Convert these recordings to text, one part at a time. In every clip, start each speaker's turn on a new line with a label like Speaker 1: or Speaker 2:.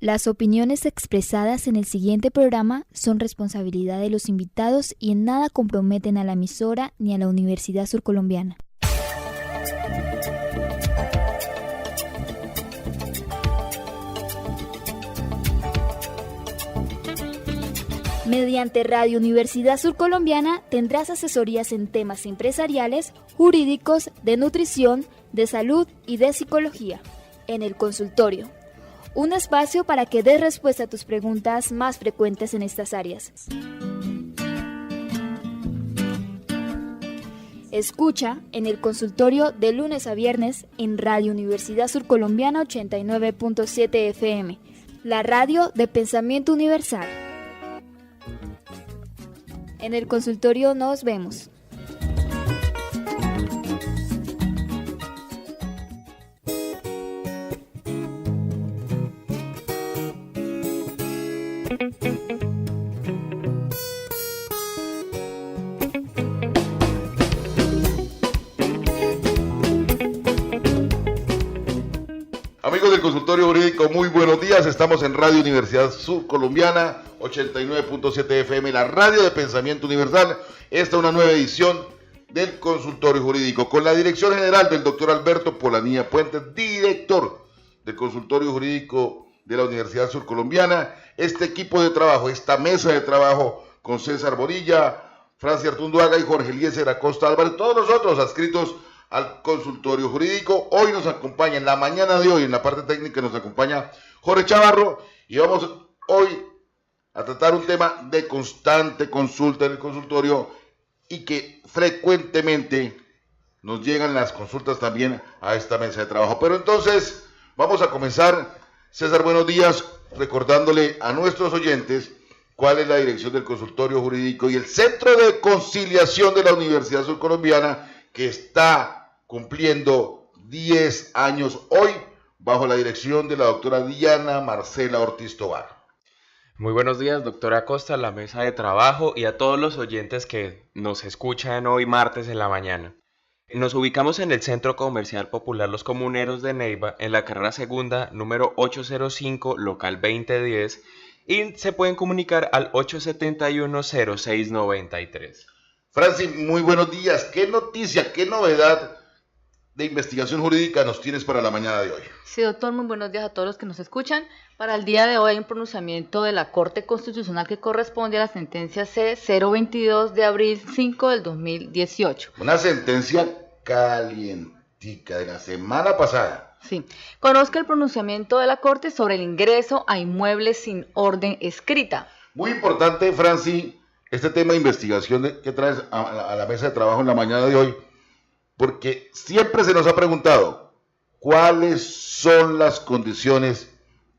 Speaker 1: Las opiniones expresadas en el siguiente programa son responsabilidad de los invitados y en nada comprometen a la emisora ni a la Universidad Surcolombiana. Mediante Radio Universidad Surcolombiana tendrás asesorías en temas empresariales, jurídicos, de nutrición, de salud y de psicología. En el consultorio. Un espacio para que des respuesta a tus preguntas más frecuentes en estas áreas. Escucha en el consultorio de lunes a viernes en Radio Universidad Surcolombiana 89.7 FM, la radio de pensamiento universal. En el consultorio nos vemos.
Speaker 2: Amigos del consultorio jurídico, muy buenos días. Estamos en Radio Universidad Surcolombiana 89.7 FM, la radio de pensamiento universal. Esta es una nueva edición del consultorio jurídico con la dirección general del doctor Alberto Polanía Puentes, director del consultorio jurídico de la Universidad Surcolombiana. Este equipo de trabajo, esta mesa de trabajo con César Bonilla, Francia Artunduaga y Jorge Eliezer Acosta Álvarez, todos nosotros adscritos al consultorio jurídico. Hoy nos acompaña, en la mañana de hoy, en la parte técnica nos acompaña Jorge Chavarro, y vamos hoy a tratar un tema de constante consulta en el consultorio y que frecuentemente nos llegan las consultas también a esta mesa de trabajo. Pero entonces vamos a comenzar. César, buenos días, recordándole a nuestros oyentes cuál es la dirección del consultorio jurídico y el Centro de Conciliación de la Universidad Surcolombiana, que está cumpliendo 10 años hoy, bajo la dirección de la doctora Diana Marcela Ortiz Tobar.
Speaker 3: Muy buenos días, doctora Acosta, a la mesa de trabajo y a todos los oyentes que nos escuchan hoy martes en la mañana. Nos ubicamos en el Centro Comercial Popular Los Comuneros de Neiva, en la carrera segunda, número 805, local 2010, y se pueden comunicar al 871-0693.
Speaker 2: Francis, muy buenos días. ¿Qué noticia, qué novedad de investigación jurídica nos tienes para la mañana de hoy?
Speaker 4: Sí, doctor, muy buenos días a todos los que nos escuchan. Para el día de hoy hay un pronunciamiento de la Corte Constitucional que corresponde a la sentencia C-022 de abril 5 del 2018.
Speaker 2: Una sentencia calientica de la semana pasada.
Speaker 4: Sí. Conozca el pronunciamiento de la Corte sobre el ingreso a inmuebles sin orden escrita.
Speaker 2: Muy importante, Francis, este tema de investigación que traes a la mesa de trabajo en la mañana de hoy, porque siempre se nos ha preguntado cuáles son las condiciones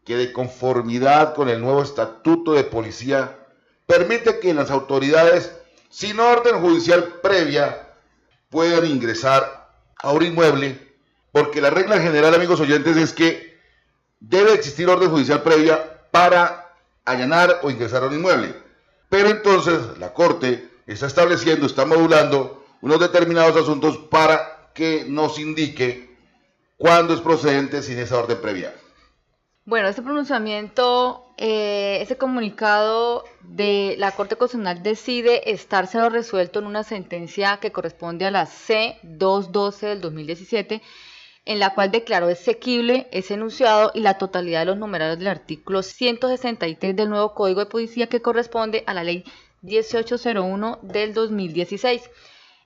Speaker 2: que, de conformidad con el nuevo estatuto de policía, permite que las autoridades sin orden judicial previa puedan ingresar a un inmueble, porque la regla general, amigos oyentes, es que debe existir orden judicial previa para allanar o ingresar a un inmueble. Pero entonces la Corte está estableciendo, está modulando unos determinados asuntos para que nos indique cuándo es procedente sin esa orden previa.
Speaker 4: Bueno, este pronunciamiento, ese comunicado de la Corte Constitucional decide estárselo resuelto en una sentencia que corresponde a la C-212 del 2017, en la cual declaró exequible ese enunciado y la totalidad de los numerarios del artículo 163 del nuevo Código de Policía, que corresponde a la Ley 1801 del 2016.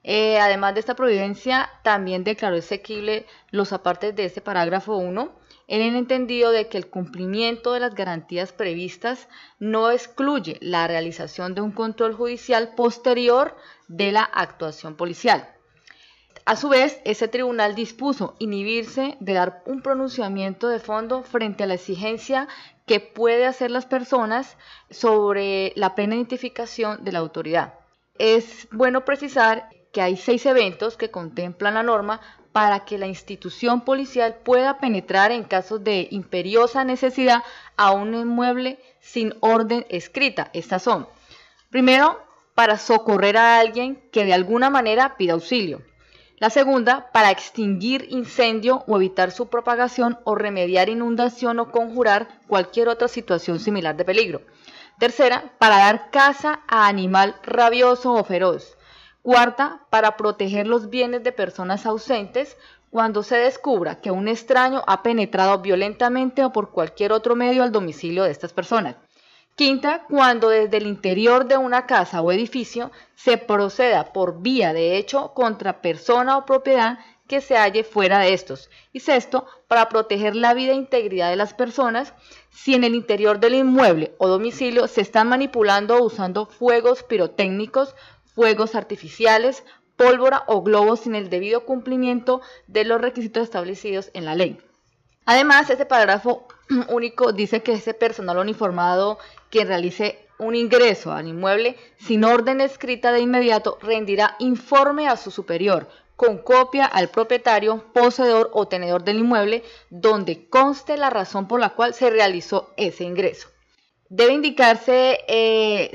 Speaker 4: Además de esta providencia, también declaró exequible los apartes de este parágrafo 1, en el entendido de que el cumplimiento de las garantías previstas no excluye la realización de un control judicial posterior de la actuación policial. A su vez, ese tribunal dispuso inhibirse de dar un pronunciamiento de fondo frente a la exigencia que puede hacer las personas sobre la plena identificación de la autoridad. Es bueno precisar que hay 6 eventos que contemplan la norma para que la institución policial pueda penetrar en casos de imperiosa necesidad a un inmueble sin orden escrita. Estas son: primero, para socorrer a alguien que de alguna manera pida auxilio; La segunda, para extinguir incendio o evitar su propagación o remediar inundación o conjurar cualquier otra situación similar de peligro. Tercera, para dar caza a animal rabioso o feroz. Cuarta, para proteger los bienes de personas ausentes cuando se descubra que un extraño ha penetrado violentamente o por cualquier otro medio al domicilio de estas personas. Quinta, cuando desde el interior de una casa o edificio se proceda por vía de hecho contra persona o propiedad que se halle fuera de estos. Y sexto, para proteger la vida e integridad de las personas si en el interior del inmueble o domicilio se están manipulando o usando fuegos pirotécnicos, fuegos artificiales, pólvora o globos sin el debido cumplimiento de los requisitos establecidos en la ley. Además, este parágrafo único dice que ese personal uniformado que realice un ingreso al inmueble sin orden escrita de inmediato rendirá informe a su superior con copia al propietario, poseedor o tenedor del inmueble donde conste la razón por la cual se realizó ese ingreso. Debe indicarse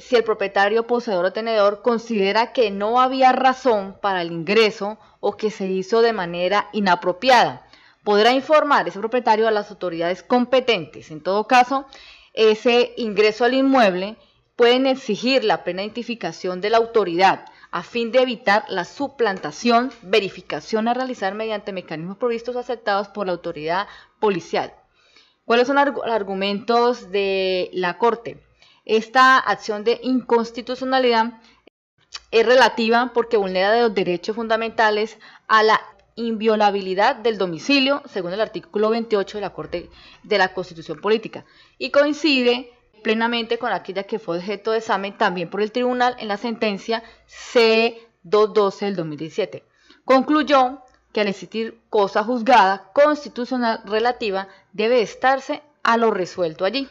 Speaker 4: si el propietario, poseedor o tenedor considera que no había razón para el ingreso o que se hizo de manera inapropiada. Podrá informar ese propietario a las autoridades competentes. En todo caso, ese ingreso al inmueble pueden exigir la plena identificación de la autoridad a fin de evitar la suplantación, verificación a realizar mediante mecanismos provistos o aceptados por la autoridad policial. ¿Cuáles son los argumentos de la Corte? Esta acción de inconstitucionalidad es relativa porque vulnera de los derechos fundamentales a la inviolabilidad del domicilio, según el artículo 28 de la Corte de la Constitución Política, y coincide plenamente con aquella que fue objeto de examen también por el tribunal en la sentencia C-212 del 2017. Concluyó que al existir cosa juzgada constitucional relativa debe estarse a lo resuelto allí.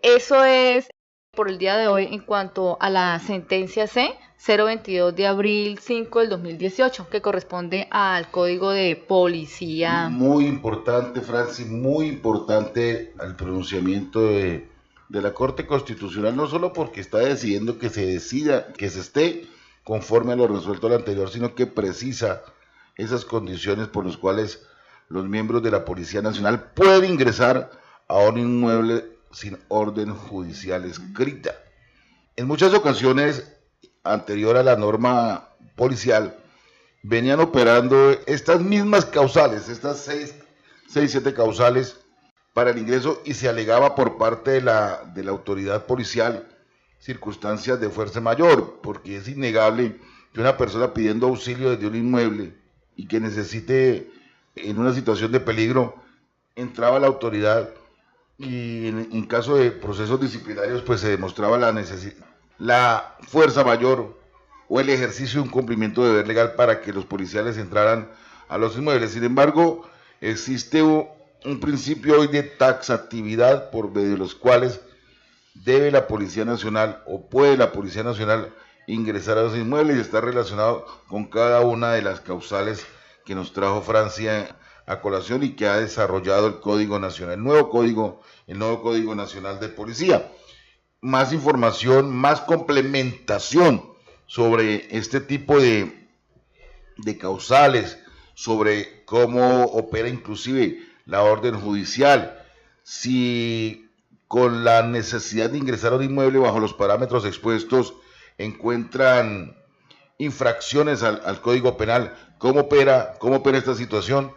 Speaker 4: Eso es por el día de hoy en cuanto a la sentencia C-022 de abril 5 del 2018, que corresponde al Código de Policía.
Speaker 2: Muy importante, Francis, muy importante el pronunciamiento de la Corte Constitucional, no solo porque está decidiendo que se decida, que se esté conforme a lo resuelto lo anterior, sino que precisa esas condiciones por las cuales los miembros de la Policía Nacional pueden ingresar a un inmueble sin orden judicial escrita. En muchas ocasiones, anterior a la norma policial, venían operando estas mismas causales, estas 7 causales para el ingreso, y se alegaba por parte de la autoridad policial circunstancias de fuerza mayor, porque es innegable que una persona pidiendo auxilio desde un inmueble y que necesite en una situación de peligro, entraba la autoridad y en caso de procesos disciplinarios pues se demostraba la fuerza mayor o el ejercicio de un cumplimiento de deber legal para que los policiales entraran a los inmuebles. Sin embargo, existe un principio hoy de taxatividad por medio de los cuales debe la Policía Nacional o puede la Policía Nacional ingresar a los inmuebles, y está relacionado con cada una de las causales que nos trajo Francia a colación y que ha desarrollado el Código Nacional, el nuevo Código Nacional de Policía. Más información, más complementación sobre este tipo de causales, sobre cómo opera inclusive la orden judicial, si con la necesidad de ingresar a un inmueble bajo los parámetros expuestos encuentran infracciones al Código Penal, cómo opera esta situación.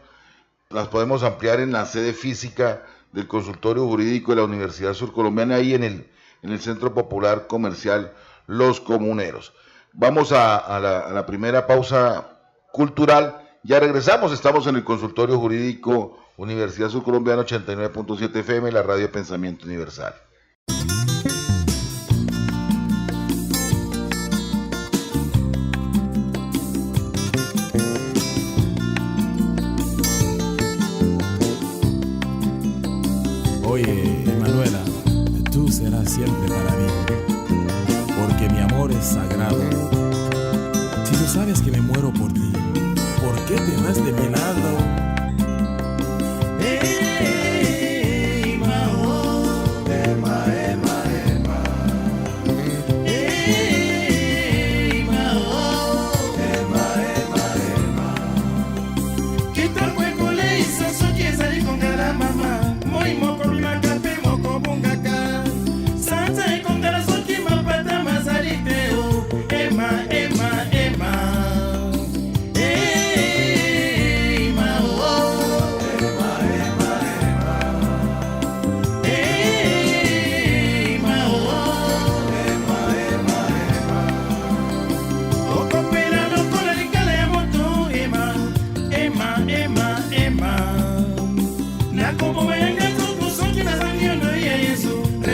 Speaker 2: Las podemos ampliar en la sede física del Consultorio Jurídico de la Universidad Surcolombiana, ahí en el Centro Popular Comercial Los Comuneros. Vamos a la primera pausa cultural, ya regresamos, estamos en el Consultorio Jurídico Universidad Surcolombiana 89.7 FM, la radio Pensamiento Universal.
Speaker 5: Oye, Manuela, tú serás siempre para mí, porque mi amor es sagrado. Si tú sabes que me muero por ti, ¿por qué te vas de mi lado?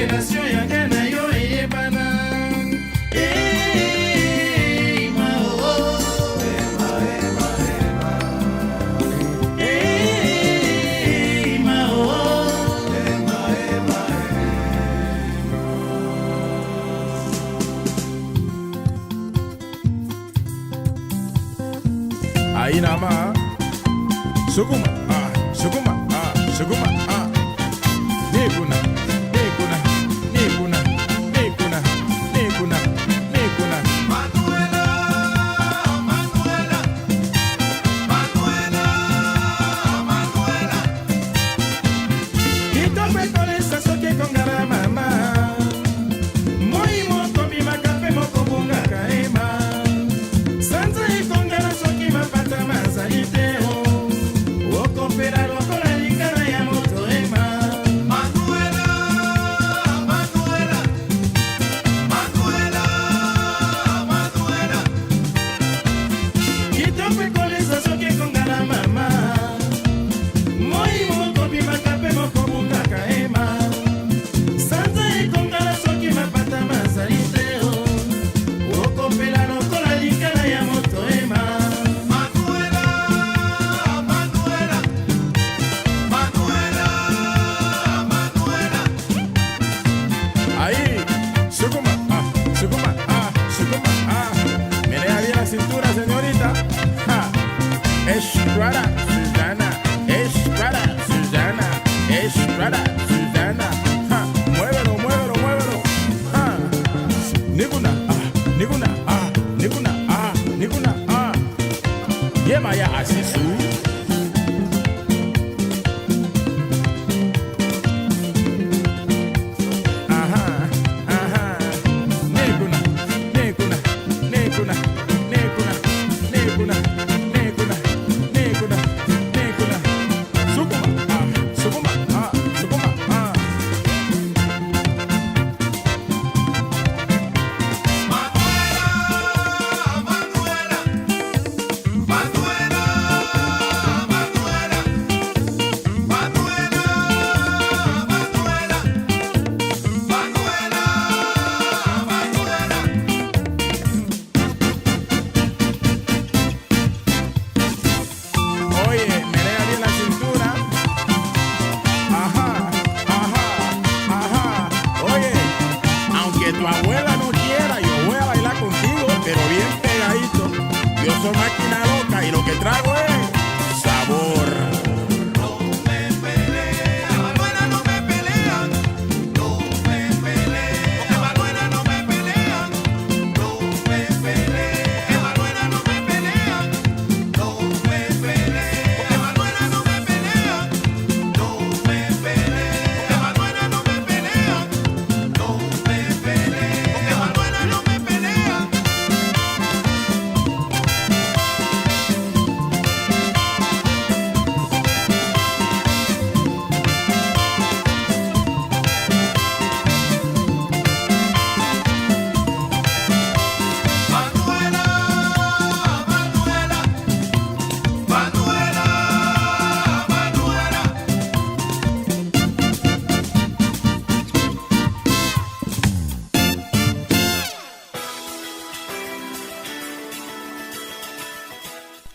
Speaker 5: relación ya gana yo y pana. Ahí nada más. Sukuma, sukuma, sukuma, nikuna, nikuna, nikuna, nikuna, nikuna, nikuna. Manuela, Manuela, Manuela, Manuela. Y tope con esa soque con gara mamá. Muy moto mi macape moco bunga caema. Sansa y con gara soque ma pata más ahiteo. Pero con la ligada ya moto ema. Manuela, Manuela, Manuela, Manuela. Y tope con esa soque con gana mamá. Muy moco mi macape moco bunga caema. Santa y con gana soque ma pata más ariteo. Oco pelano con la ligada ya moto ema. Cintura, señorita. Escuara, Susana. Escuara, Susana. Escuara, Susana. Muévelo, muévelo, muévelo. Ninguna, ninguna, ninguna, ninguna, Yema ya así su.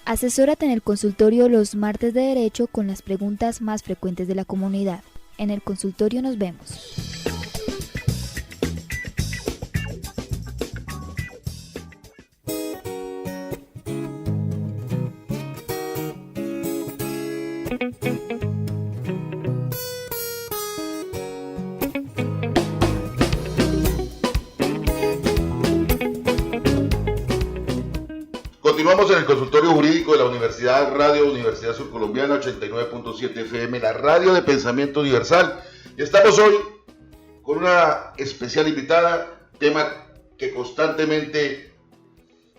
Speaker 1: Asesórate en el consultorio los martes de Derecho con las preguntas más frecuentes de la comunidad. En el consultorio nos vemos.
Speaker 2: Continuamos en el consultorio jurídico de la Universidad Radio Universidad Surcolombiana 89.7 FM, la radio de pensamiento universal. Y estamos hoy con una especial invitada, tema que constantemente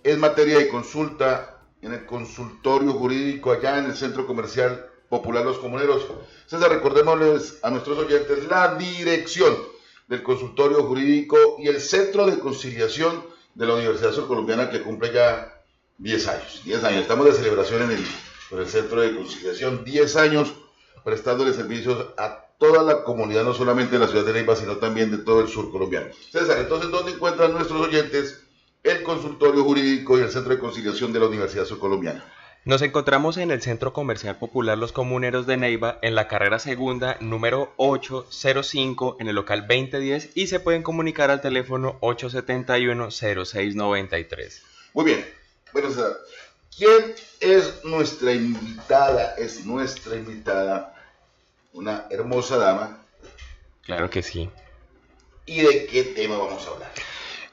Speaker 2: es materia de consulta en el consultorio jurídico allá en el Centro Comercial Popular Los Comuneros. Entonces, recordémosles a nuestros oyentes la dirección del consultorio jurídico y el Centro de Conciliación de la Universidad Surcolombiana, que cumple ya 10 años. Estamos de celebración con el Centro de Conciliación, 10 años prestándole servicios a toda la comunidad, no solamente de la ciudad de Neiva, sino también de todo el sur colombiano. César, entonces, ¿dónde encuentran nuestros oyentes el consultorio jurídico y el centro de conciliación de la Universidad Surcolombiana?
Speaker 3: Nos encontramos en el Centro Comercial Popular Los Comuneros de Neiva, en la carrera segunda, número 805, en el local 2010, y se pueden comunicar al teléfono 871-0693.
Speaker 2: Muy bien. Bueno, César, ¿quién es nuestra invitada? Es nuestra invitada, una hermosa dama.
Speaker 3: Claro que sí.
Speaker 2: ¿Y de qué tema vamos a hablar?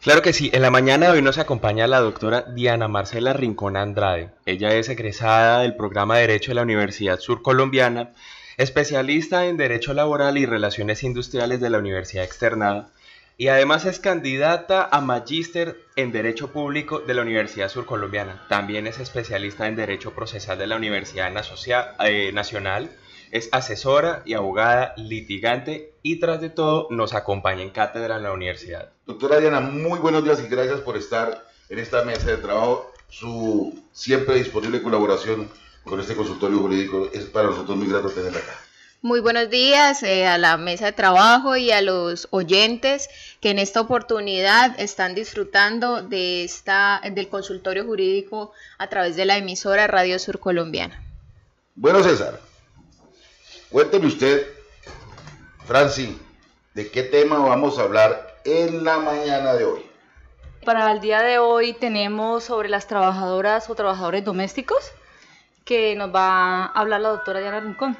Speaker 3: Claro que sí, en la mañana de hoy nos acompaña la doctora Diana Marcela Rincón Andrade. Ella es egresada del programa de Derecho de la Universidad Surcolombiana, especialista en Derecho Laboral y Relaciones Industriales de la Universidad Externada, y además es candidata a magíster en Derecho Público de la Universidad Surcolombiana. También es especialista en Derecho Procesal de la Universidad Nacional. Es asesora y abogada litigante y tras de todo nos acompaña en cátedra en la universidad.
Speaker 2: Doctora Diana, muy buenos días y gracias por estar en esta mesa de trabajo. Su siempre disponible colaboración con este consultorio jurídico es para nosotros muy grato tenerla acá.
Speaker 6: Muy buenos días a la mesa de trabajo y a los oyentes que en esta oportunidad están disfrutando del consultorio jurídico a través de la emisora Radio Surcolombiana.
Speaker 2: Bueno, César, cuénteme usted, Franci, ¿de qué tema vamos a hablar en la mañana de hoy?
Speaker 4: Para el día de hoy tenemos sobre las trabajadoras o trabajadores domésticos que nos va a hablar la doctora Diana Rincón.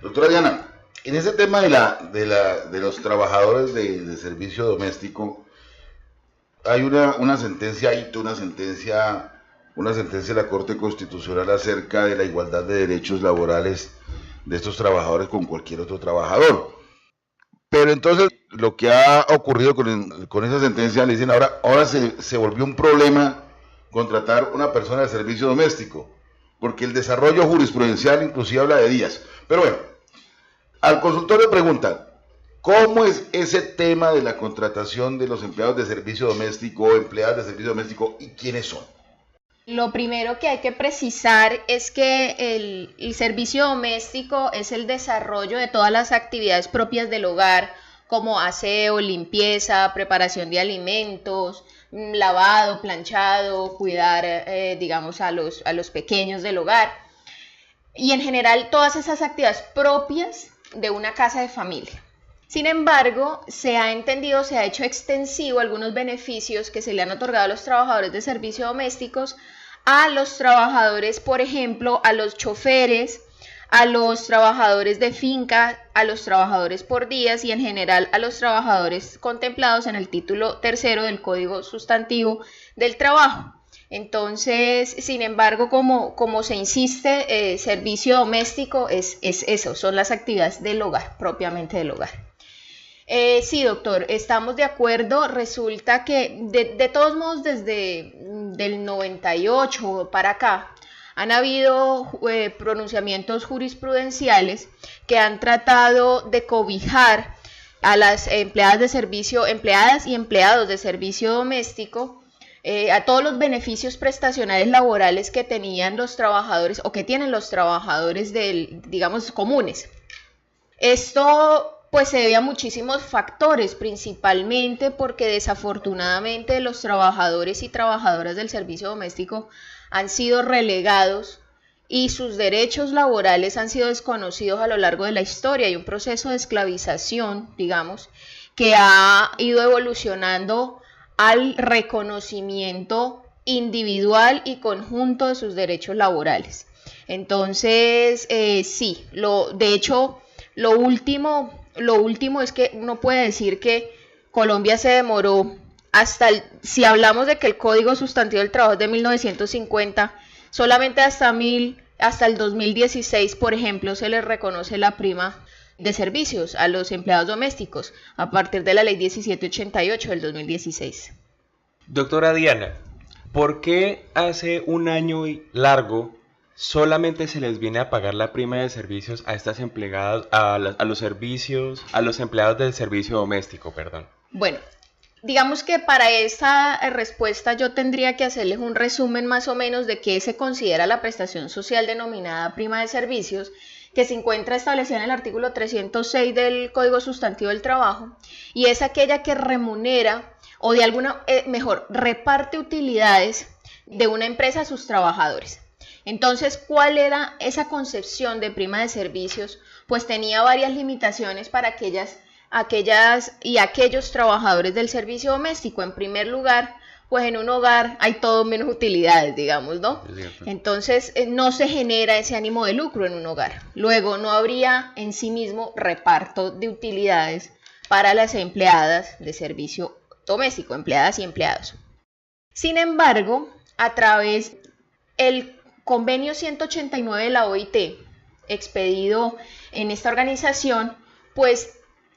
Speaker 2: Doctora Diana, en ese tema de los trabajadores de servicio doméstico, hay una sentencia de la Corte Constitucional acerca de la igualdad de derechos laborales de estos trabajadores con cualquier otro trabajador. Pero entonces lo que ha ocurrido con esa sentencia, le dicen ahora se volvió un problema contratar una persona de servicio doméstico, porque el desarrollo jurisprudencial inclusive habla de días. Pero bueno, al consultorio preguntan, ¿cómo es ese tema de la contratación de los empleados de servicio doméstico o empleadas de servicio doméstico y quiénes son?
Speaker 6: Lo primero que hay que precisar es que el servicio doméstico es el desarrollo de todas las actividades propias del hogar, como aseo, limpieza, preparación de alimentos, lavado, planchado, cuidar, digamos, a los pequeños del hogar. Y en general todas esas actividades propias de una casa de familia. Sin embargo, se ha hecho extensivo algunos beneficios que se le han otorgado a los trabajadores de servicios domésticos, a los trabajadores, por ejemplo, a los choferes, a los trabajadores de finca, a los trabajadores por días y en general a los trabajadores contemplados en el título 3 del Código Sustantivo del Trabajo. Entonces, sin embargo, como se insiste, servicio doméstico es eso, son las actividades del hogar, propiamente del hogar. Sí, doctor, estamos de acuerdo. Resulta que de todos modos desde del 98 para acá han habido pronunciamientos jurisprudenciales que han tratado de cobijar a las empleadas y empleados de servicio doméstico a todos los beneficios prestacionales laborales que tenían los trabajadores o que tienen los trabajadores digamos, comunes. Esto pues se debe a muchísimos factores, principalmente porque desafortunadamente los trabajadores y trabajadoras del servicio doméstico han sido relegados y sus derechos laborales han sido desconocidos a lo largo de la historia. Hay un proceso de esclavización, digamos, que ha ido evolucionando al reconocimiento individual y conjunto de sus derechos laborales. Entonces, sí, de hecho, lo último es que uno puede decir que Colombia se demoró si hablamos de que el Código Sustantivo del Trabajo es de 1950, solamente hasta el 2016, por ejemplo, se les reconoce la prima de servicios a los empleados domésticos a partir de la Ley 1788 del 2016.
Speaker 3: Doctora Diana, ¿por qué hace un año largo solamente se les viene a pagar la prima de servicios a estas empleadas, a los empleados del servicio doméstico, perdón?
Speaker 6: Bueno, digamos que para esa respuesta yo tendría que hacerles un resumen más o menos de qué se considera la prestación social denominada prima de servicios, que se encuentra establecida en el artículo 306 del Código Sustantivo del Trabajo, y es aquella que remunera o de alguna, reparte utilidades de una empresa a sus trabajadores. Entonces, ¿cuál era esa concepción de prima de servicios? Pues tenía varias limitaciones para aquellos trabajadores del servicio doméstico. En primer lugar, pues en un hogar hay todo menos utilidades, digamos, ¿no? Entonces, no se genera ese ánimo de lucro en un hogar. Luego, no habría en sí mismo reparto de utilidades para las empleadas de servicio doméstico, empleadas y empleados. Sin embargo, a través del convenio 189 de la OIT, expedido en esta organización, pues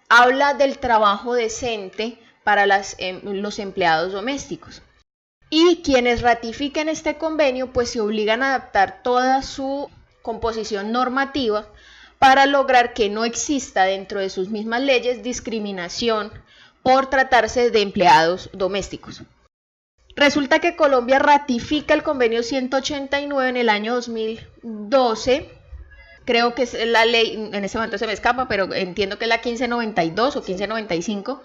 Speaker 6: habla del trabajo decente para los empleados domésticos. Y quienes ratifiquen este convenio, pues se obligan a adaptar toda su composición normativa para lograr que no exista dentro de sus mismas leyes discriminación por tratarse de empleados domésticos. Resulta que Colombia ratifica el convenio 189 en el año 2012, creo que es la ley, en ese momento se me escapa, pero entiendo que es la 1592 o 1595,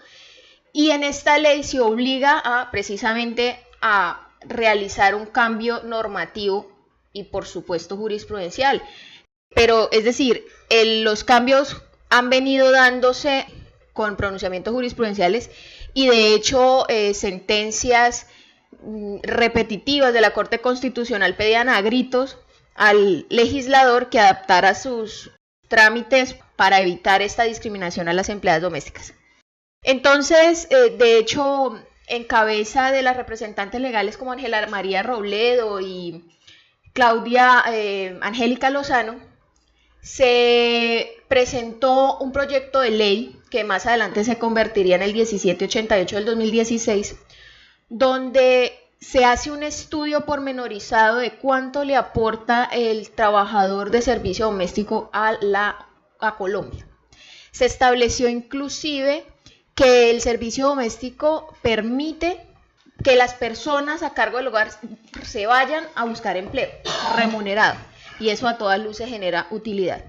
Speaker 6: y en esta ley se obliga precisamente a realizar un cambio normativo y por supuesto jurisprudencial. Pero es decir, los cambios han venido dándose con pronunciamientos jurisprudenciales y de hecho sentencias repetitivas de la Corte Constitucional pedían a gritos al legislador que adaptara sus trámites para evitar esta discriminación a las empleadas domésticas. Entonces, de hecho, en cabeza de las representantes legales como Ángela María Robledo y Claudia Angélica Lozano, se presentó un proyecto de ley que más adelante se convertiría en el 1788 del 2016, donde se hace un estudio pormenorizado de cuánto le aporta el trabajador de servicio doméstico a Colombia. Se estableció inclusive que el servicio doméstico permite que las personas a cargo del hogar se vayan a buscar empleo remunerado, y eso a todas luces genera utilidad.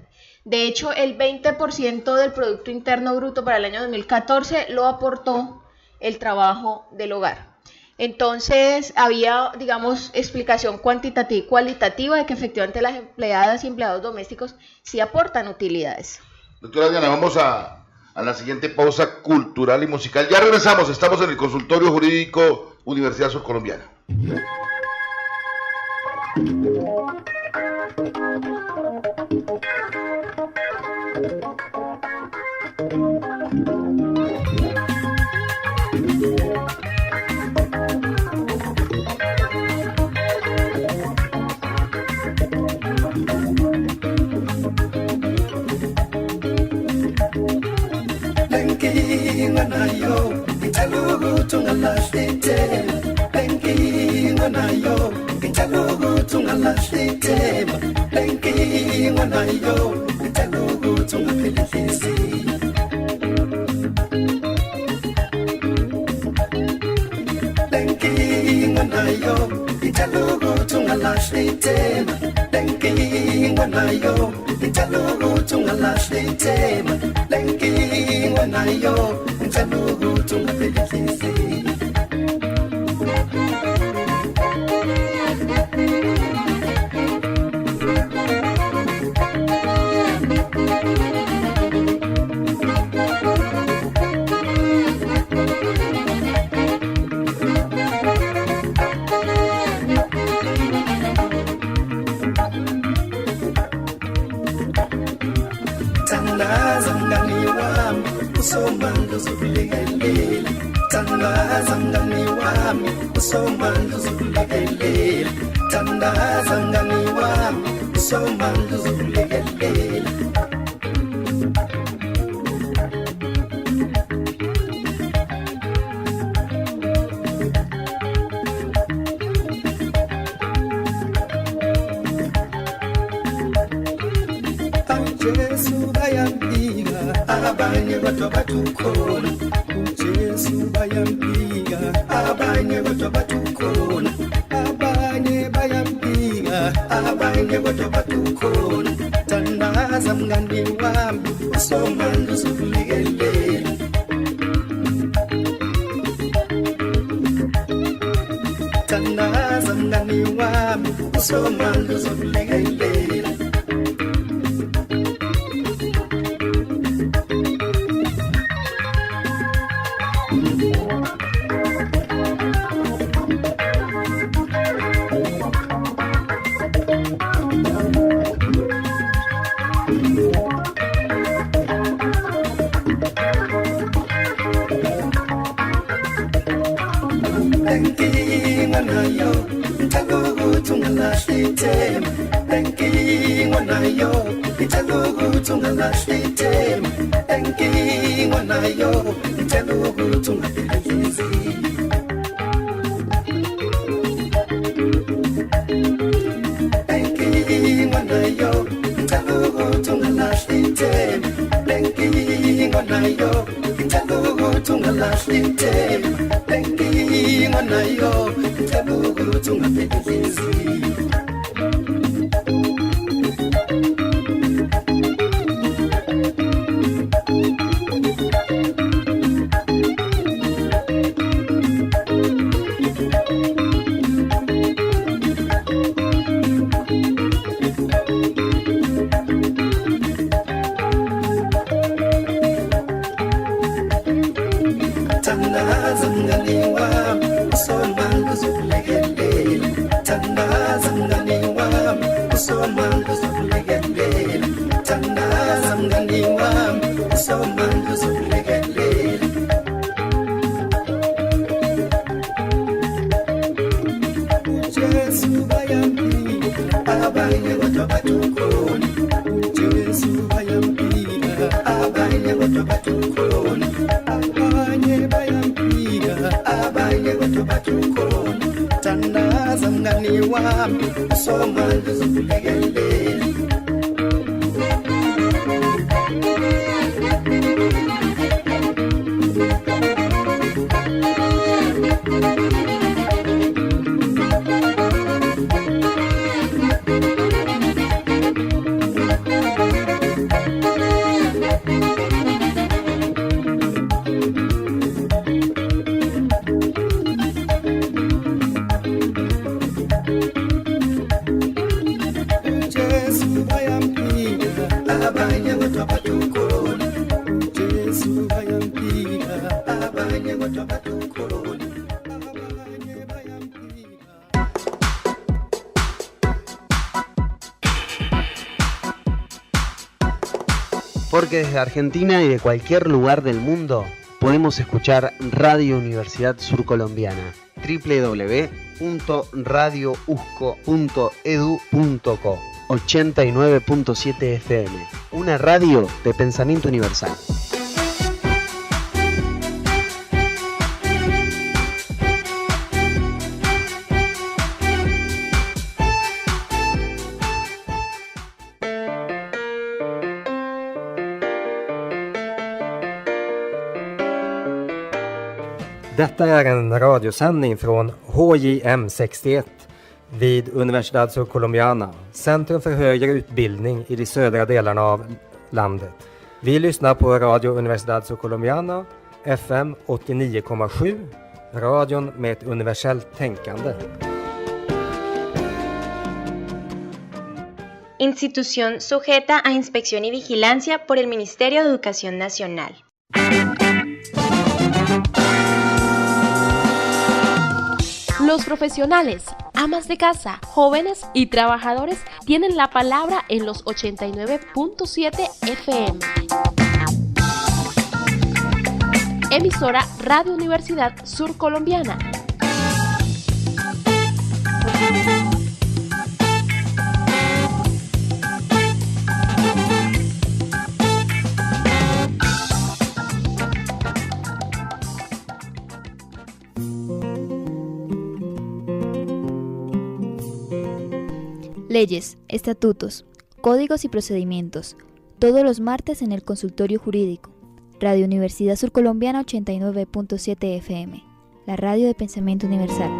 Speaker 6: De hecho, el 20% del Producto Interno Bruto para el año 2014 lo aportó el trabajo del hogar. Entonces, había, digamos, explicación cuantitativa y cualitativa de que efectivamente las empleadas y empleados domésticos sí aportan utilidades.
Speaker 2: Doctora Diana, vamos a la siguiente pausa cultural y musical. Ya regresamos, estamos en el Consultorio Jurídico Universidad Surcolombiana.
Speaker 5: Nayo, italugu tungalashite. Lenki nayo, italugu tungalashite. Lenki nayo, italugu tungapelekisi. Lenki nayo, italugu tungalashite. Lenki nayo, italugu tungalashite. Lenki nayo. Italugu tungapelekisi. Tangaza mngani wami usoma ndozokulekelela. Tangaza mngani wami usoma ndozokulekelela. Tangaza mngani wami usoma ndozokulekelela. Jesu bayampiga abanye kodwa batukhona. Jesu bayampiga abanye kodwa batukhona. Abanye bayampiga abanye kodwa batukhona. Tandaza Tandaza mngani wami usomanga uzokulekelela. Tandaza mngani wami usomanga uzokulekelela.
Speaker 7: Porque desde Argentina y de cualquier lugar del mundo podemos escuchar Radio Universidad Surcolombiana, www.radiousco.edu.co, 89.7 FM, una radio de pensamiento universal.
Speaker 8: Detta är en radiosändning från HJM 61 vid Universidad Surcolombiana, Centrum för högre utbildning i de södra delarna av landet. Vi lyssnar på Radio Universidad Surcolombiana, FM 89,7, radion med ett universellt tänkande.
Speaker 9: Institución sujeta a inspección y vigilancia por el Ministerio de Educación Nacional.
Speaker 10: Los profesionales, amas de casa, jóvenes y trabajadores tienen la palabra en los 89.7 FM. Emisora Radio Universidad Surcolombiana.
Speaker 1: Leyes, estatutos, códigos y procedimientos. Todos los martes en el consultorio jurídico. Radio Universidad Surcolombiana 89.7 FM. La radio de pensamiento universal.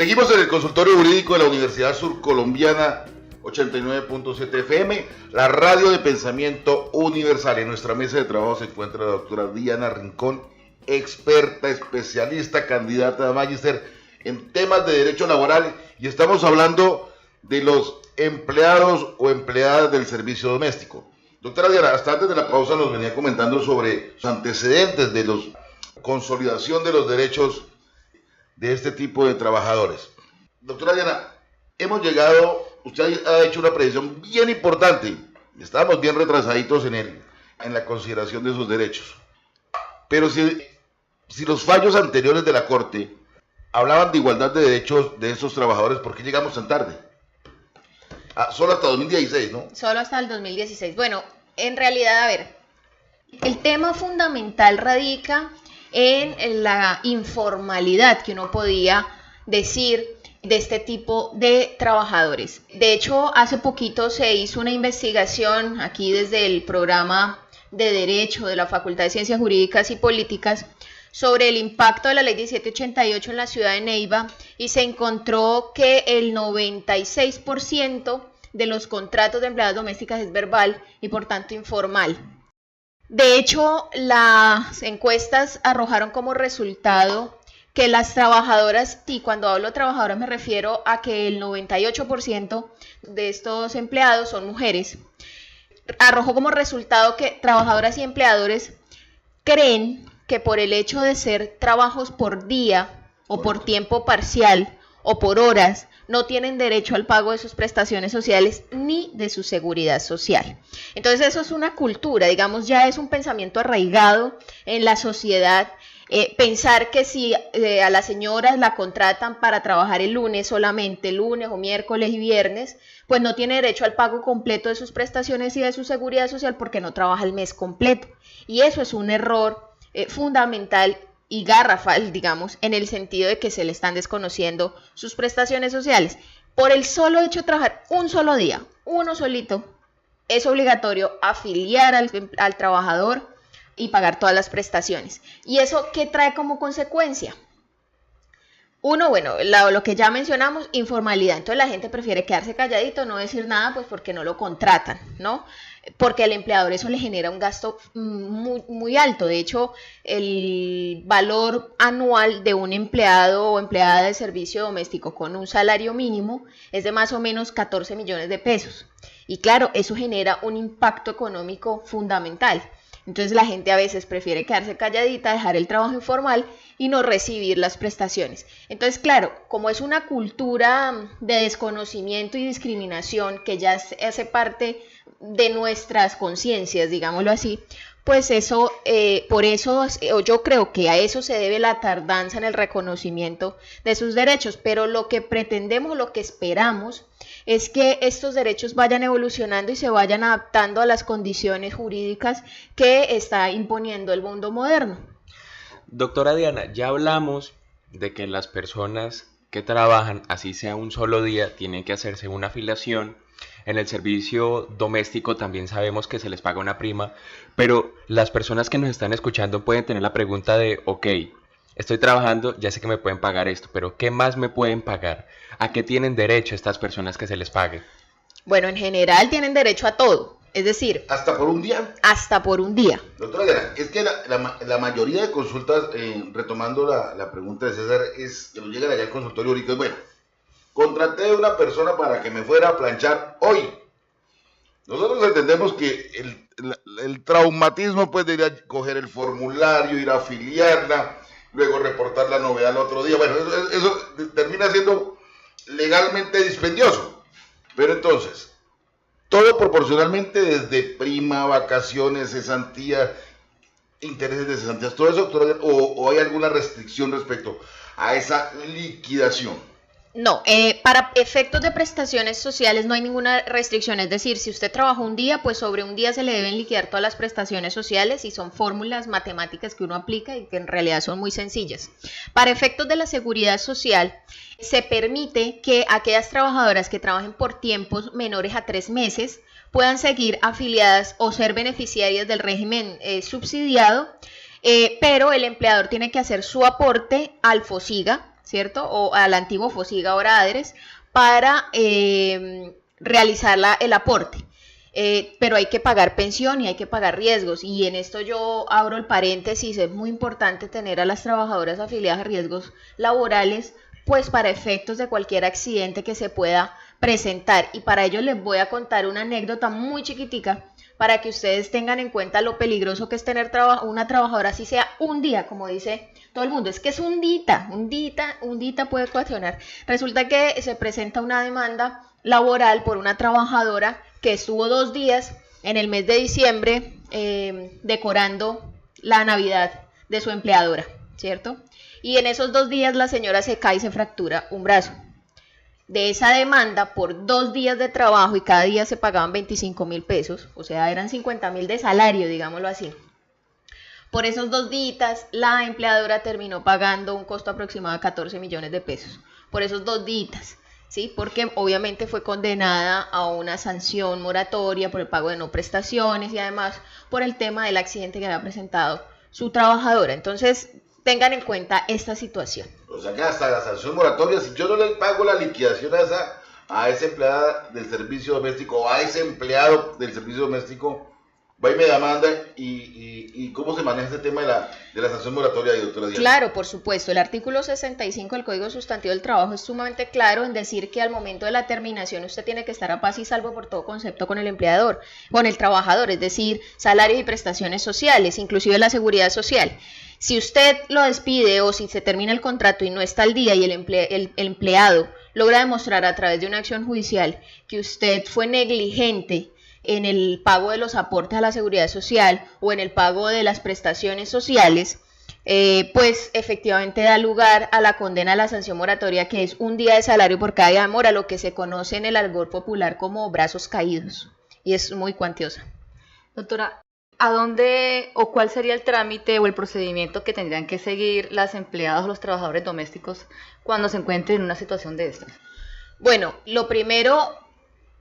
Speaker 2: Seguimos en el consultorio jurídico de la Universidad Surcolombiana, 89.7 FM, la radio de pensamiento universal. En nuestra mesa de trabajo se encuentra la doctora Diana Rincón, experta, especialista, candidata a magíster en temas de derecho laboral, y estamos hablando de los empleados o empleadas del servicio doméstico. Doctora Diana, hasta antes de la pausa nos venía comentando sobre los antecedentes de la consolidación de los derechos de este tipo de trabajadores. Doctora Diana, hemos llegado, usted ha hecho una predicción bien importante, estábamos bien retrasaditos en la consideración de sus derechos, pero si los fallos anteriores de la Corte hablaban de igualdad de derechos de estos trabajadores, ¿por qué llegamos tan tarde? Solo hasta 2016, ¿no?
Speaker 6: Solo hasta el 2016. Bueno, en realidad, a ver, el tema fundamental radica en la informalidad que uno podía decir de este tipo de trabajadores. De hecho, hace poquito se hizo una investigación aquí desde el programa de Derecho de la Facultad de Ciencias Jurídicas y Políticas sobre el impacto de la Ley 1788 en la ciudad de Neiva, y se encontró que el 96% de los contratos de empleadas domésticas es verbal y por tanto informal. De hecho, las encuestas arrojaron como resultado que las trabajadoras, y cuando hablo de trabajadoras me refiero a que el 98% de estos empleados son mujeres, arrojó como resultado que trabajadoras y empleadores creen que por el hecho de ser trabajos por día o por tiempo parcial o por horas, no tienen derecho al pago de sus prestaciones sociales ni de su seguridad social. Entonces eso es una cultura, digamos, ya es un pensamiento arraigado en la sociedad. Pensar que si a las señoras la contratan para trabajar el lunes solamente, lunes o miércoles y viernes, pues no tiene derecho al pago completo de sus prestaciones y de su seguridad social porque no trabaja el mes completo. Y eso es un error fundamental y garrafal, digamos, en el sentido de que se le están desconociendo sus prestaciones sociales. Por el solo hecho de trabajar un solo día, uno solito, es obligatorio afiliar al trabajador y pagar todas las prestaciones. ¿Y eso qué trae como consecuencia? Uno, bueno, lo que ya mencionamos, informalidad. Entonces la gente prefiere quedarse calladito, no decir nada, pues porque no lo contratan, ¿no? Porque al empleador eso le genera un gasto muy, muy alto. De hecho, el valor anual de un empleado o empleada de servicio doméstico con un salario mínimo es de más o menos 14 millones de pesos. Y claro, eso genera un impacto económico fundamental. Entonces la gente a veces prefiere quedarse calladita, dejar el trabajo informal y no recibir las prestaciones. Entonces, claro, como es una cultura de desconocimiento y discriminación que ya hace parte de nuestras conciencias, digámoslo así, pues eso, por eso yo creo que a eso se debe la tardanza en el reconocimiento de sus derechos. Pero lo que pretendemos, lo que esperamos, es que estos derechos vayan evolucionando y se vayan adaptando a las condiciones jurídicas que está imponiendo el mundo moderno.
Speaker 3: Doctora Diana, ya hablamos de que las personas que trabajan, así sea un solo día, tienen que hacerse una afiliación. En el servicio doméstico también sabemos que se les paga una prima, pero las personas que nos están escuchando pueden tener la pregunta de, ok, estoy trabajando, ya sé que me pueden pagar esto, pero ¿qué más me pueden pagar? ¿A qué tienen derecho estas personas que se les pague?
Speaker 6: Bueno, en general tienen derecho a todo, es decir...
Speaker 2: ¿Hasta por un día?
Speaker 6: Hasta por un día.
Speaker 2: Doctora Diana, es que la mayoría de consultas, retomando la pregunta de César, es que nos llegan allá al consultorio ahorita, bueno, contraté a una persona para que me fuera a planchar hoy. Nosotros entendemos que el traumatismo pues de ir a coger el formulario, ir a afiliarla, luego reportar la novedad al otro día, bueno, eso termina siendo legalmente dispendioso. Pero entonces, todo proporcionalmente desde prima, vacaciones, cesantía, intereses de cesantías, todo eso, doctora, o hay alguna restricción respecto a esa liquidación.
Speaker 6: No, para efectos de prestaciones sociales no hay ninguna restricción, es decir, si usted trabajó un día, pues sobre un día se le deben liquidar todas las prestaciones sociales y son fórmulas matemáticas que uno aplica y que en realidad son muy sencillas. Para efectos de la seguridad social, se permite que aquellas trabajadoras que trabajen por tiempos menores a 3 meses puedan seguir afiliadas o ser beneficiarias del régimen subsidiado, pero el empleador tiene que hacer su aporte al FOSIGA, ¿cierto? O al antiguo FOSIGA, ahora ADRES, para realizar el aporte. Pero hay que pagar pensión y hay que pagar riesgos, y en esto yo abro el paréntesis, es muy importante tener a las trabajadoras afiliadas a riesgos laborales, pues para efectos de cualquier accidente que se pueda presentar, y para ello les voy a contar una anécdota muy chiquitica para que ustedes tengan en cuenta lo peligroso que es tener una trabajadora, así sea un día, como dice todo el mundo, es que es un dita puede ocasionar. Resulta que se presenta una demanda laboral por una trabajadora que estuvo 2 días en el mes de diciembre decorando la Navidad de su empleadora, ¿cierto? Y en esos 2 días la señora se cae y se fractura un brazo. De esa demanda por 2 días de trabajo, y cada día se pagaban 25.000 pesos, o sea, eran 50.000 de salario, digámoslo así. Por esos 2 días, la empleadora terminó pagando un costo aproximado de 14 millones de pesos. Por esos 2 días, ¿sí? Porque obviamente fue condenada a una sanción moratoria por el pago de no prestaciones y además por el tema del accidente que había presentado su trabajadora. Entonces, tengan en cuenta esta situación.
Speaker 2: O sea que hasta la sanción moratoria, si yo no le pago la liquidación a esa empleada del servicio doméstico o a ese empleado del servicio doméstico, va y me demanda. ¿Y cómo se maneja este tema de la sanción moratoria, doctora Diana?
Speaker 6: Claro, por supuesto. El artículo 65 del Código Sustantivo del Trabajo es sumamente claro en decir que al momento de la terminación usted tiene que estar a paz y salvo por todo concepto con el empleador, con el trabajador, es decir, salarios y prestaciones sociales, inclusive la seguridad social. Si usted lo despide o si se termina el contrato y no está al día y el empleado logra demostrar a través de una acción judicial que usted fue negligente en el pago de los aportes a la seguridad social o en el pago de las prestaciones sociales, pues efectivamente da lugar a la condena a la sanción moratoria, que es 1 día de salario por cada día de mora, lo que se conoce en el argot popular como brazos caídos, y es muy cuantiosa.
Speaker 4: Doctora, ¿a dónde o cuál sería el trámite o el procedimiento que tendrían que seguir las empleadas o los trabajadores domésticos cuando se encuentren en una situación de estas?
Speaker 6: Bueno, lo primero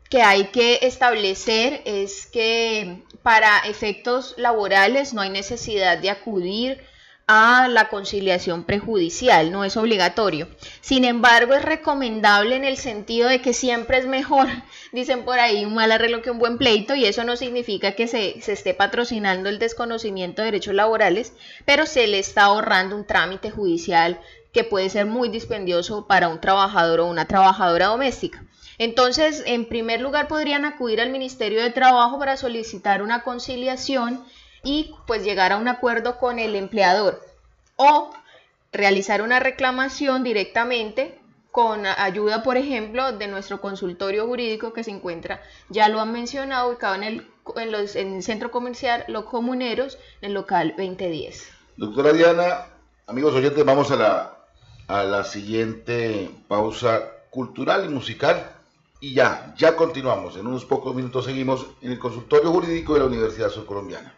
Speaker 6: que hay que establecer es que para efectos laborales no hay necesidad de acudir a la conciliación prejudicial, no es obligatorio. Sin embargo, es recomendable en el sentido de que siempre es mejor, dicen por ahí, un mal arreglo que un buen pleito, y eso no significa que se esté patrocinando el desconocimiento de derechos laborales, pero se le está ahorrando un trámite judicial que puede ser muy dispendioso para un trabajador o una trabajadora doméstica. Entonces, en primer lugar, podrían acudir al Ministerio de Trabajo para solicitar una conciliación y pues llegar a un acuerdo con el empleador, o realizar una reclamación directamente con ayuda, por ejemplo, de nuestro consultorio jurídico que se encuentra, ya lo han mencionado, ubicado en el Centro Comercial Los Comuneros, en el local 2010.
Speaker 2: Doctora Diana, amigos oyentes, vamos a la siguiente pausa cultural y musical, y ya continuamos. En unos pocos minutos seguimos en el consultorio jurídico de la Universidad Surcolombiana.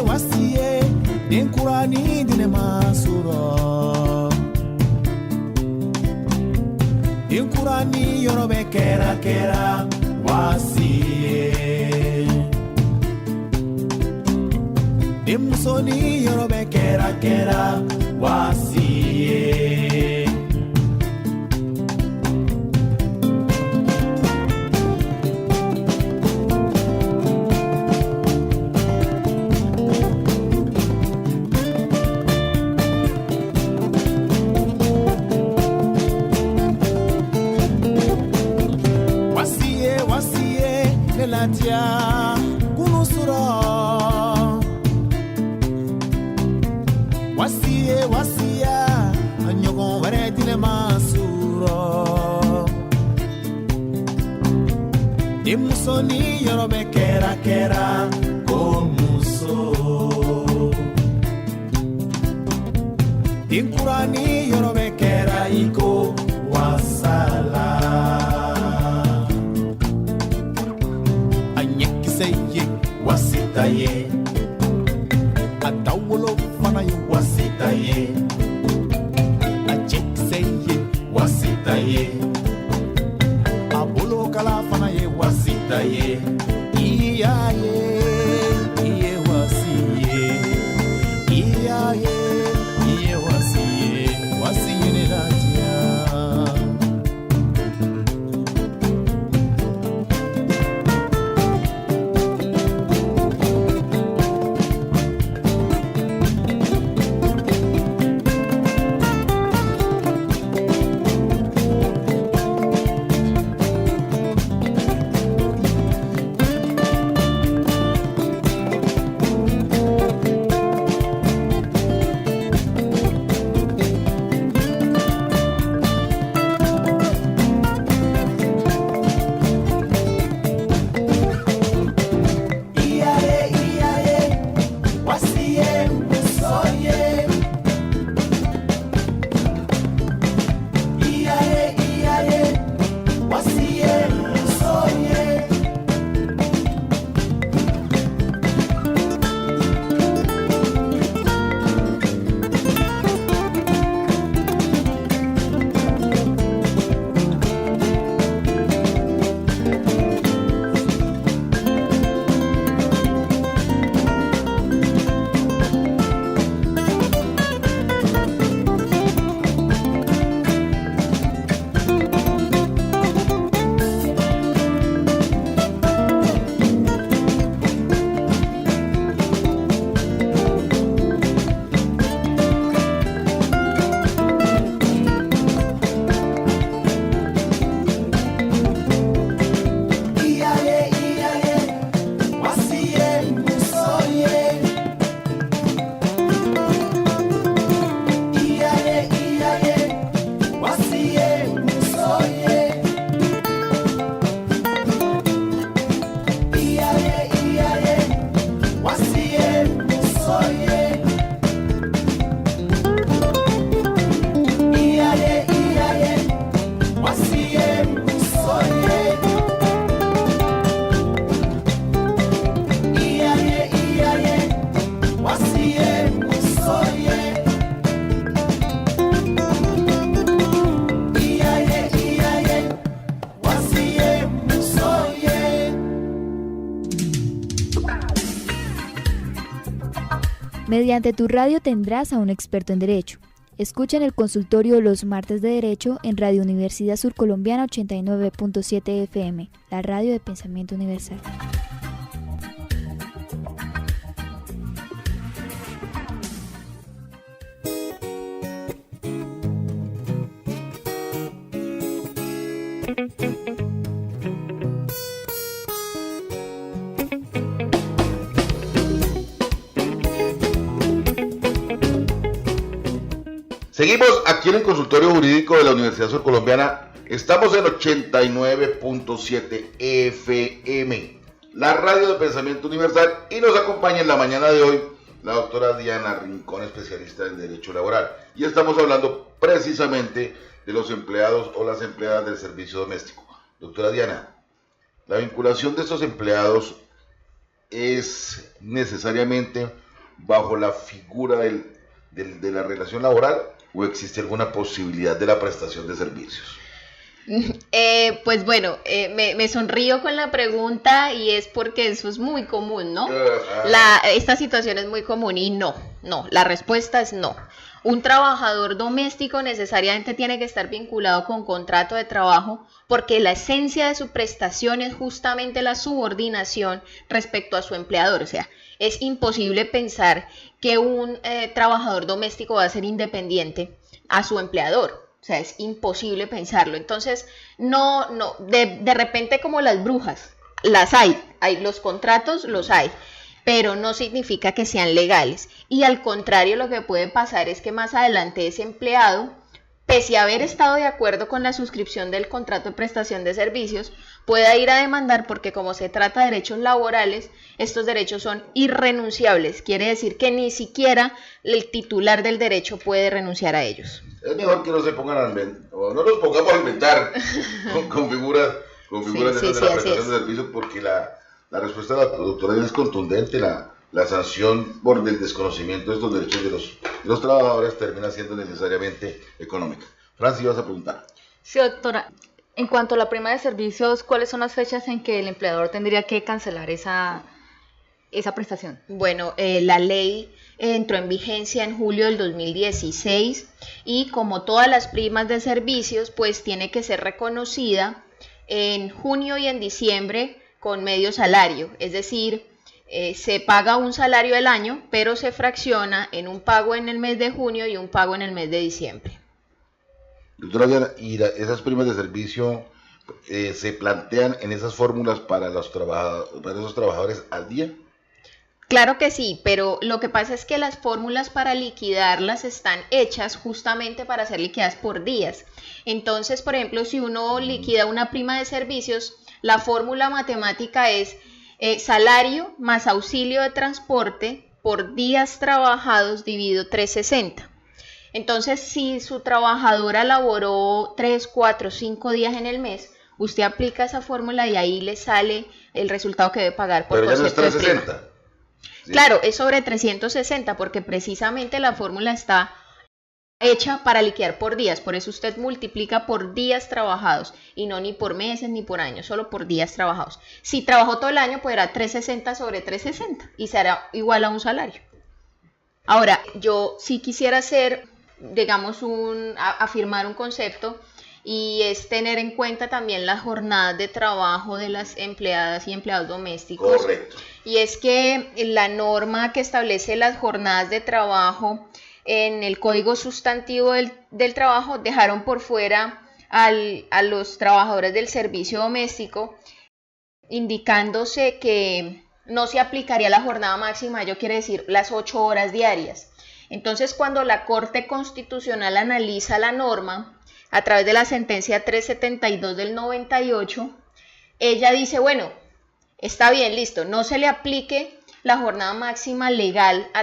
Speaker 5: Wasiye Dinkurani dine masuro Dinkurani yorobe kera wasiye Dimsoni yorobe kera wasiye Tia kunusura wasiye Musoni yorobe kera kera komuso Dinkurani yorobe kera iko wasala Anyekiseye wasitaye Atawolo fanaye wasitaye Achekiseye wasitaye Abolo kala fanaye wasitaye Iyaye iye wasiye Iyaye iye wasiye Wasiye ne latia
Speaker 1: Mediante tu radio tendrás a un experto en Derecho. Escucha en el consultorio los martes de Derecho en Radio Universidad Surcolombiana 89.7 FM, la radio de pensamiento universal.
Speaker 2: Seguimos aquí en el consultorio jurídico de la Universidad Surcolombiana. Estamos en 89.7 FM, la radio de pensamiento universal, y nos acompaña en la mañana de hoy la doctora Diana Rincón, especialista en Derecho Laboral. Y estamos hablando precisamente de los empleados o las empleadas del servicio doméstico. Doctora Diana, ¿la vinculación de estos empleados es necesariamente bajo la figura de la relación laboral o existe alguna posibilidad de la prestación de servicios?
Speaker 6: Pues bueno, me sonrío con la pregunta y es porque eso es muy común, ¿no? Esta situación es muy común y no, la respuesta es no. Un trabajador doméstico necesariamente tiene que estar vinculado con contrato de trabajo porque la esencia de su prestación es justamente la subordinación respecto a su empleador. O sea, es imposible pensar que un trabajador doméstico va a ser independiente a su empleador. O sea, es imposible pensarlo. Entonces, de repente como las brujas, las hay los contratos los hay, pero no significa que sean legales. Y al contrario, lo que puede pasar es que más adelante ese empleado pese a haber estado de acuerdo con la suscripción del contrato de prestación de servicios, pueda ir a demandar porque como se trata de derechos laborales, estos derechos son irrenunciables. Quiere decir que ni siquiera el titular del derecho puede renunciar a ellos.
Speaker 2: Es mejor que no se pongan a inventar, o no nos pongamos a inventar con figuras de la prestación de servicios, porque la respuesta de la doctora es contundente. La sanción por el desconocimiento de estos derechos de los trabajadores termina siendo necesariamente económica. Francis, vas a preguntar.
Speaker 4: Sí, doctora. En cuanto a la prima de servicios, ¿cuáles son las fechas en que el empleador tendría que cancelar esa prestación?
Speaker 6: Bueno, la ley entró en vigencia en julio del 2016 y como todas las primas de servicios, pues tiene que ser reconocida en junio y en diciembre con medio salario, es decir, se paga un salario al año, pero se fracciona en un pago en el mes de junio y un pago en el mes de diciembre.
Speaker 2: Doctora Diana, ¿y esas primas de servicio se plantean en esas fórmulas para esos trabajadores al día?
Speaker 6: Claro que sí, pero lo que pasa es que las fórmulas para liquidarlas están hechas justamente para ser liquidadas por días. Entonces, por ejemplo, si uno liquida una prima de servicios, la fórmula matemática es salario más auxilio de transporte por días trabajados dividido 360. Entonces, si su trabajadora laboró 3, 4, 5 días en el mes, usted aplica esa fórmula y ahí le sale el resultado que debe pagar por
Speaker 2: concepto. Pero ya no es 360.
Speaker 6: Sí. Claro, es sobre 360 porque precisamente la fórmula está hecha para liquidar por días, por eso usted multiplica por días trabajados y no ni por meses ni por años, solo por días trabajados. Si trabajó todo el año, pues era 360 sobre 360 y será igual a un salario. Ahora, yo sí quisiera hacer, digamos, afirmar un concepto y es tener en cuenta también las jornadas de trabajo de las empleadas y empleados domésticos.
Speaker 2: Correcto.
Speaker 6: Y es que la norma que establece las jornadas de trabajo en el Código Sustantivo del Trabajo dejaron por fuera a los trabajadores del servicio doméstico, indicándose que no se aplicaría la jornada máxima, ello quiere decir las 8 horas diarias. Entonces, cuando la Corte Constitucional analiza la norma, a través de la sentencia 372 del 98, ella dice, bueno, está bien, listo, no se le aplique la jornada máxima legal a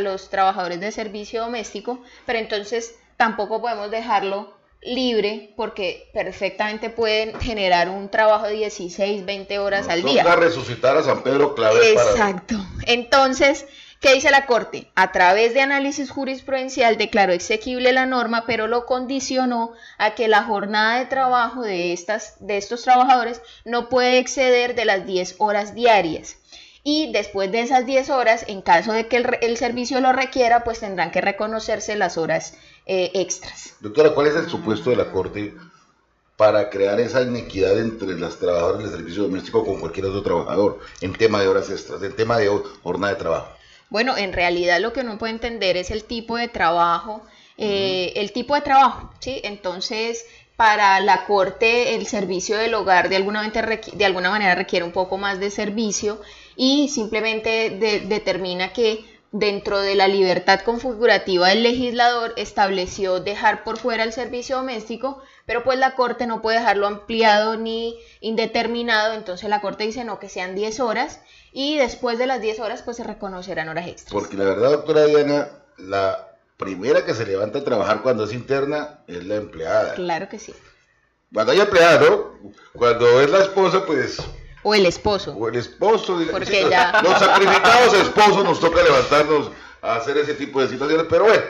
Speaker 6: los trabajadores de servicio doméstico, pero entonces tampoco podemos dejarlo libre porque perfectamente pueden generar un trabajo de 16, 20 horas al día.
Speaker 2: Toca resucitar a San Pedro Claver.
Speaker 6: Exacto. Entonces, ¿qué dice la Corte? A través de análisis jurisprudencial declaró exequible la norma, pero lo condicionó a que la jornada de trabajo de estos trabajadores no puede exceder de las 10 horas diarias. Y después de esas 10 horas, en caso de que el servicio lo requiera, pues tendrán que reconocerse las horas extras.
Speaker 2: Doctora, ¿cuál es el supuesto de la Corte para crear esa inequidad entre los trabajadores del servicio doméstico con cualquier otro trabajador en tema de horas extras, en tema de jornada de trabajo?
Speaker 6: Bueno, en realidad lo que uno puede entender es el tipo de trabajo, ¿sí? Entonces, para la Corte, el servicio del hogar de alguna manera requiere un poco más de servicio y simplemente determina que dentro de la libertad configurativa del legislador estableció dejar por fuera el servicio doméstico, pero pues la Corte no puede dejarlo ampliado ni indeterminado, entonces la Corte dice no, que sean 10 horas y después de las 10 horas pues se reconocerán horas extras.
Speaker 2: Porque la verdad, doctora Diana, la primera que se levanta a trabajar cuando es interna es la empleada.
Speaker 6: Claro que sí.
Speaker 2: Cuando hay empleada, ¿no? Cuando es la esposa, pues...
Speaker 6: O el esposo.
Speaker 2: Porque
Speaker 6: sí, ya...
Speaker 2: Los sacrificados esposos nos toca levantarnos a hacer ese tipo de situaciones, pero bueno.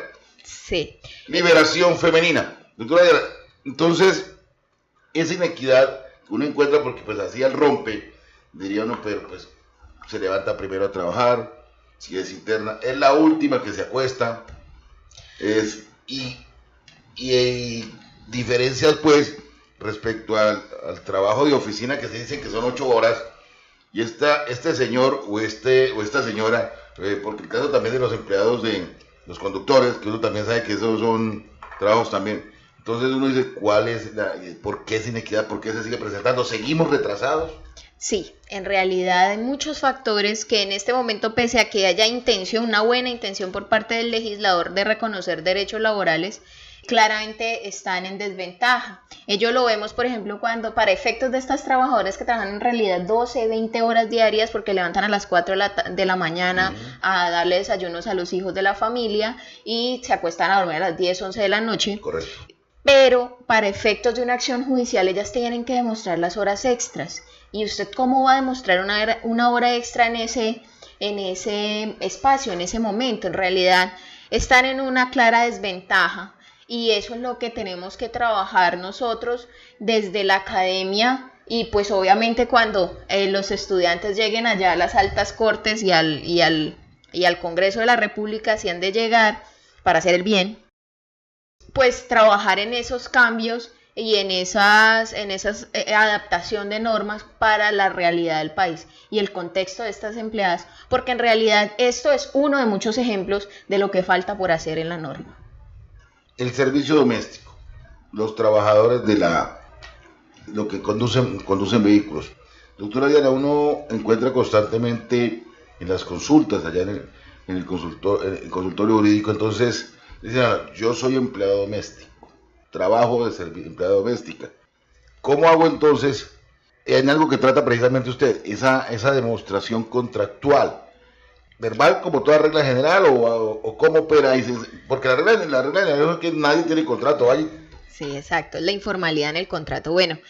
Speaker 6: Sí.
Speaker 2: Liberación femenina. Doctora Diana, entonces, esa inequidad uno encuentra porque pues así al rompe, diría uno, pero pues se levanta primero a trabajar, si es interna, es la última que se acuesta, y diferencias pues respecto al trabajo de oficina que se dice que son 8 horas, y este señor o esta señora, porque el caso también de los empleados de los conductores, que uno también sabe que esos son trabajos también, entonces uno dice, ¿por qué es inequidad? ¿Por qué se sigue presentando? ¿Seguimos retrasados?
Speaker 6: Sí, en realidad hay muchos factores que en este momento, pese a que haya intención, una buena intención por parte del legislador de reconocer derechos laborales, claramente están en desventaja. Ello lo vemos, por ejemplo, cuando para efectos de estas trabajadoras que trabajan en realidad 12, 20 horas diarias porque levantan a las 4 de la mañana a darle desayunos a los hijos de la familia y se acuestan a dormir a las 10, 11 de la noche.
Speaker 2: Correcto.
Speaker 6: Pero para efectos de una acción judicial ellas tienen que demostrar las horas extras. ¿Y usted cómo va a demostrar una hora extra en ese espacio, en ese momento? En realidad están en una clara desventaja. Y eso es lo que tenemos que trabajar nosotros desde la academia y pues obviamente cuando los estudiantes lleguen allá a las altas cortes y al Congreso de la República, si han de llegar para hacer el bien, pues trabajar en esos cambios y en esas adaptación de normas para la realidad del país y el contexto de estas empleadas, porque en realidad esto es uno de muchos ejemplos de lo que falta por hacer en la norma.
Speaker 2: El servicio doméstico, los trabajadores de lo que conducen vehículos. Doctora Diana, uno encuentra constantemente en las consultas, allá en el consultorio jurídico, entonces dicen, yo soy empleado doméstico, trabajo de empleada doméstica. ¿Cómo hago entonces, en algo que trata precisamente usted, esa demostración contractual? ¿Verbal como toda regla general o cómo opera? Porque la regla general es que nadie tiene contrato, ¿vale?
Speaker 6: Sí, exacto, es la informalidad en el contrato. Bueno,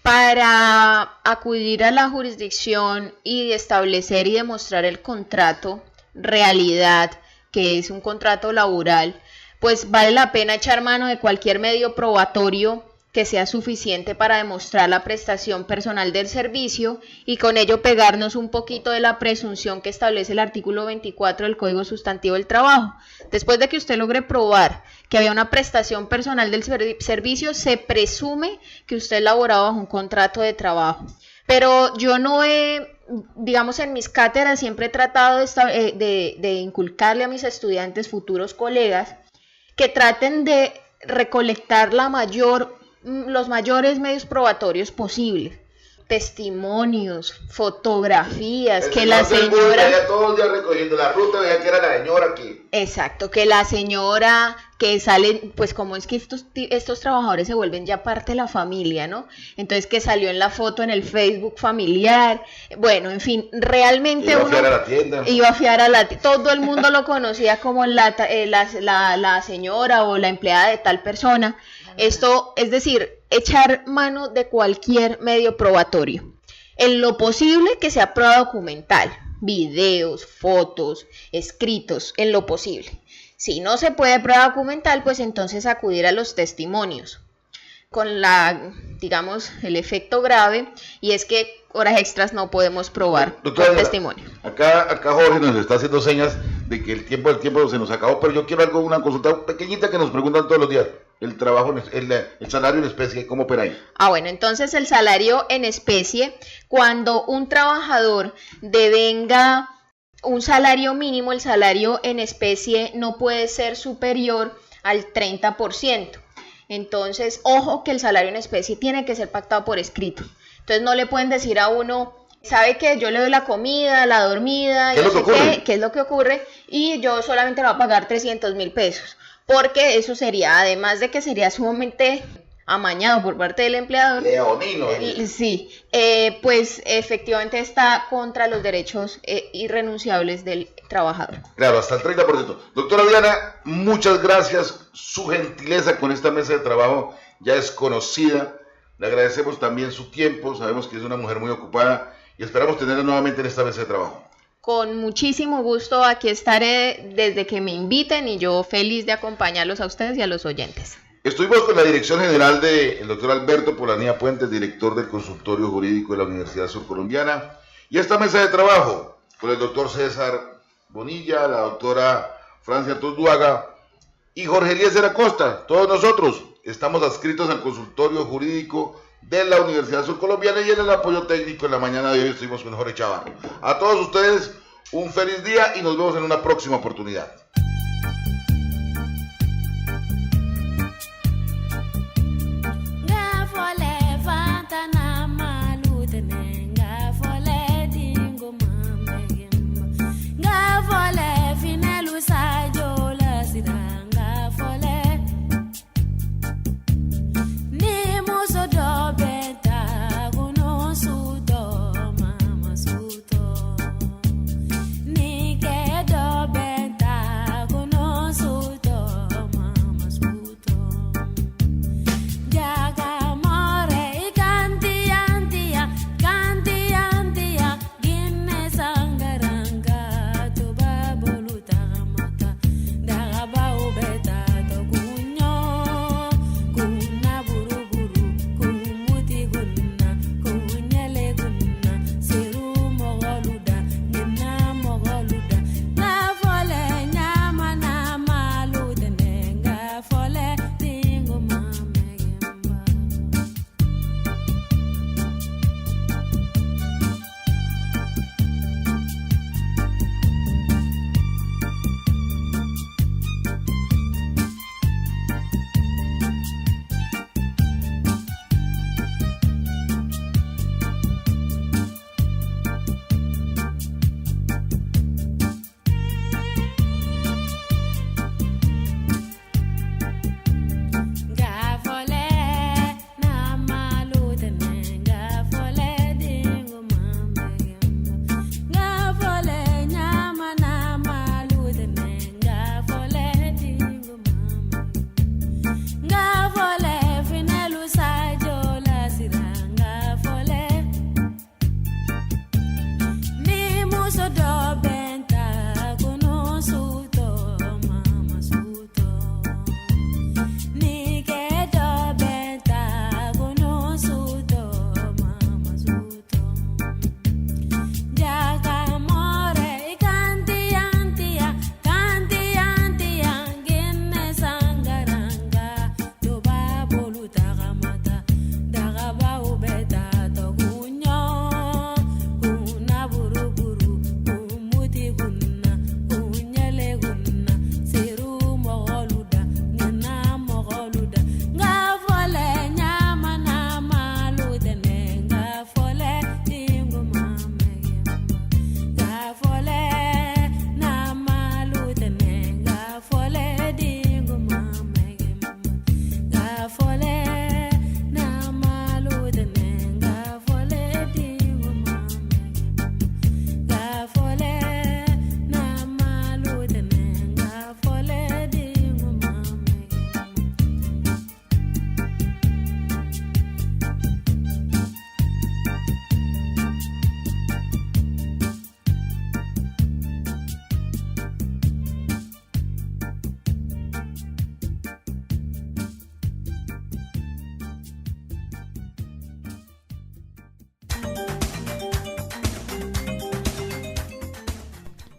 Speaker 6: para acudir a la jurisdicción y establecer y demostrar el contrato, realidad, que es un contrato laboral, pues vale la pena echar mano de cualquier medio probatorio que sea suficiente para demostrar la prestación personal del servicio y con ello pegarnos un poquito de la presunción que establece el artículo 24 del Código Sustantivo del Trabajo. Después de que usted logre probar que había una prestación personal del servicio, se presume que usted laboraba bajo un contrato de trabajo. Pero yo no digamos, en mis cátedras siempre he tratado de inculcarle a mis estudiantes, futuros colegas, que traten de recolectar los mayores medios probatorios posibles, testimonios, fotografías, que la señora...
Speaker 2: Ya todos ya recogiendo la ruta, veía que era la señora que...
Speaker 6: Exacto, que la señora que sale, pues como es que estos trabajadores se vuelven ya parte de la familia, ¿no? Entonces que salió en la foto en el Facebook familiar, bueno, en fin, realmente
Speaker 2: iba a fiar a la tienda.
Speaker 6: Iba a fiar a la tienda, todo el mundo lo conocía como la señora o la empleada de tal persona. Esto, es decir, echar mano de cualquier medio probatorio. En lo posible que sea prueba documental, videos, fotos, escritos, en lo posible. Si no se puede prueba documental, pues entonces acudir a los testimonios. Con el efecto grave, y es que horas extras no podemos probar con testimonio.
Speaker 2: Acá Jorge nos está haciendo señas de que el tiempo se nos acabó, pero yo quiero una consulta pequeñita que nos preguntan todos los días. El trabajo, el salario en especie, ¿cómo opera ahí?
Speaker 6: Bueno, entonces el salario en especie, cuando un trabajador devenga un salario mínimo, el salario en especie no puede ser superior al 30%. Entonces, ojo que el salario en especie tiene que ser pactado por escrito. Entonces no le pueden decir a uno, ¿sabe qué? Yo le doy la comida, la dormida, ¿qué es lo que ocurre? Y yo solamente le voy a pagar 300.000 pesos. Porque eso sería, además de que sería sumamente amañado por parte del empleador.
Speaker 2: Leonino.
Speaker 6: Sí, pues efectivamente está contra los derechos irrenunciables del trabajador.
Speaker 2: Claro, hasta el 30%. Doctora Diana, muchas gracias. Su gentileza con esta mesa de trabajo ya es conocida. Le agradecemos también su tiempo. Sabemos que es una mujer muy ocupada y esperamos tenerla nuevamente en esta mesa de trabajo.
Speaker 6: Con muchísimo gusto, aquí estaré desde que me inviten y yo feliz de acompañarlos a ustedes y a los oyentes.
Speaker 2: Estuvimos con la dirección general del doctor Alberto Polanía Puentes, director del consultorio jurídico de la Universidad Surcolombiana, y esta mesa de trabajo con el doctor César Bonilla, la doctora Francia Tosduaga y Jorge Eliezer Acosta. Todos nosotros estamos adscritos al consultorio jurídico de la Universidad Surcolombiana y en el apoyo técnico en la mañana de hoy estuvimos con Jorge Chavarro. A todos ustedes un feliz día y nos vemos en una próxima oportunidad.
Speaker 11: Levanta na maluta, nenga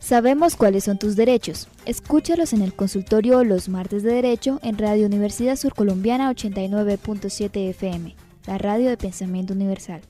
Speaker 1: Sabemos cuáles son tus derechos. Escúchalos en el consultorio los martes de Derecho en Radio Universidad Surcolombiana 89.7 FM, la radio de pensamiento universal.